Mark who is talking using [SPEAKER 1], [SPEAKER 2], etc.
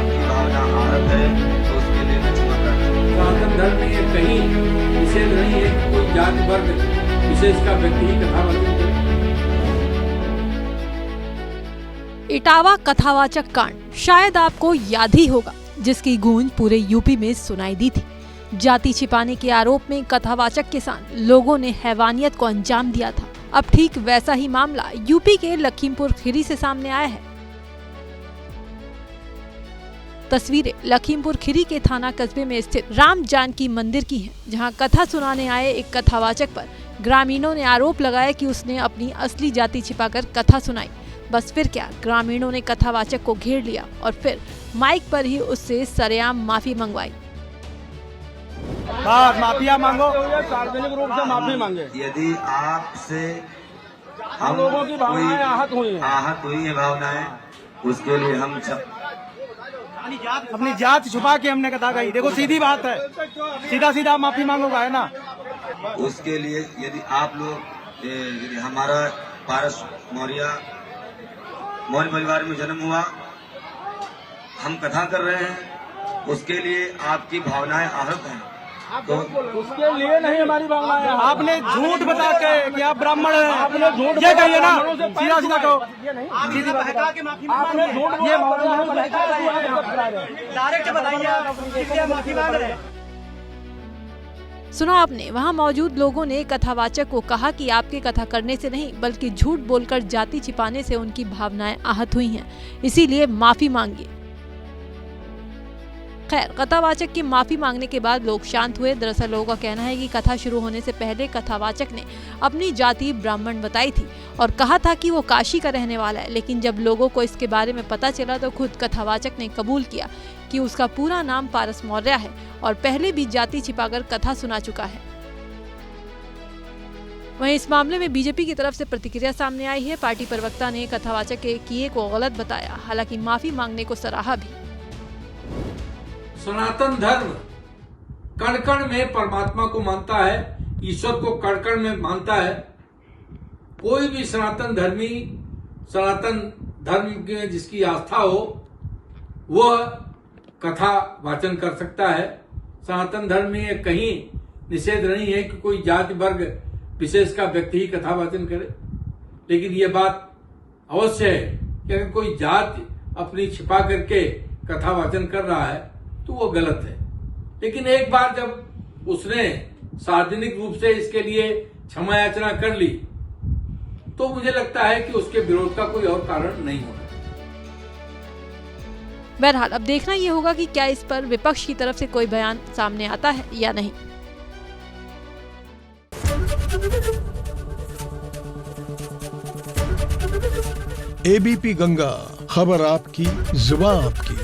[SPEAKER 1] आपकी भावना आहत है तो उसके लिए मैं क्षमा प्रार्थना करता हूं।
[SPEAKER 2] सनातन धर्म में ये कहीं निषेध नहीं है कि कोई जाति वर्ग विशेष का व्यक्ति ही कथावाचन करे।
[SPEAKER 3] इटावा कथावाचक कांड शायद आपको याद ही होगा, जिसकी गूंज पूरे यूपी में सुनाई दी थी। जाति छिपाने के आरोप में कथावाचक के साथ लोगों ने हैवानियत को अंजाम दिया था। अब ठीक वैसा ही मामला यूपी के लखीमपुर खीरी से सामने आया है। तस्वीरें लखीमपुर खीरी के थाना कस्बे में स्थित राम जानकी मंदिर की हैं, जहां कथा सुनाने आए एक कथावाचक पर ग्रामीणों ने आरोप लगाया कि उसने अपनी असली जाति छिपाकर कथा सुनाई। बस फिर क्या, ग्रामीणों ने कथावाचक को घेर लिया और फिर माइक पर ही उससे सरेआम माफी मंगवाई।
[SPEAKER 4] माफिया मांगो, सार्वजनिक रूप से माफी मांगे।
[SPEAKER 1] यदि आपसे
[SPEAKER 4] हम लोगों की भावनाएं
[SPEAKER 1] आहत हुई है भावनाएं, उसके लिए हम
[SPEAKER 4] अपनी जात छुपा के हमने कथा कही। देखो सीधी बात है, सीधा सीधा माफी मांगोगा है ना।
[SPEAKER 1] उसके लिए यदि आप लोग यदि हमारा पारस मौर्य परिवार में जन्म हुआ, हम कथा कर रहे हैं, उसके लिए आपकी भावनाएं आहत हैं तो
[SPEAKER 4] उसके लिए नहीं हमारी भावनाएं। आपने झूठ बता के कि आप ब्राह्मण हैं, आपने झूठ ये कहिए ना, सीधा सीधा कहो। आपने झूठ ये डायरेक्ट बताइए आप माफी मांग रहे हैं।
[SPEAKER 3] सुना आपने, वहां मौजूद लोगों ने कथावाचक को कहा कि आपके कथा करने से नहीं बल्कि झूठ बोलकर जाति छिपाने से उनकी भावनाएं आहत हुई हैं, इसीलिए माफी मांगिए। खैर, कथावाचक की माफी मांगने के बाद लोग शांत हुए। दरअसल लोगों का कहना है कि कथा शुरू होने से पहले कथावाचक ने अपनी जाति ब्राह्मण बताई थी और कहा था कि वो काशी का रहने वाला है, लेकिन जब लोगों को इसके बारे में पता चला तो खुद कथावाचक ने कबूल किया कि उसका पूरा नाम पारस मौर्य है और पहले भी जाति छिपाकर कथा सुना चुका है। वहीं इस मामले में बीजेपी की तरफ से प्रतिक्रिया सामने आई है। पार्टी प्रवक्ता ने कथावाचक के किए को गलत बताया, हालांकि माफी मांगने को सराहा भी।
[SPEAKER 2] सनातन धर्म कण कण में परमात्मा को मानता है, ईश्वर को कण कण में मानता है। कोई भी सनातन धर्मी, सनातन धर्म के जिसकी आस्था हो, वह कथा वाचन कर सकता है। सनातन धर्म में कहीं निषेध नहीं है कि कोई जाति वर्ग विशेष का व्यक्ति ही कथा वाचन करे, लेकिन यह बात अवश्य है कि अगर कोई जाति अपनी छिपा करके कथा वाचन कर रहा है तो वो गलत है। लेकिन एक बार जब उसने सार्वजनिक रूप से इसके लिए क्षमा याचना कर ली तो मुझे लगता है कि उसके विरोध का कोई और कारण नहीं होगा।
[SPEAKER 3] बहरहाल अब देखना ये होगा कि क्या इस पर विपक्ष की तरफ से कोई बयान सामने आता है या नहीं।
[SPEAKER 5] एबीपी गंगा, खबर आपकी, जुबान आपकी।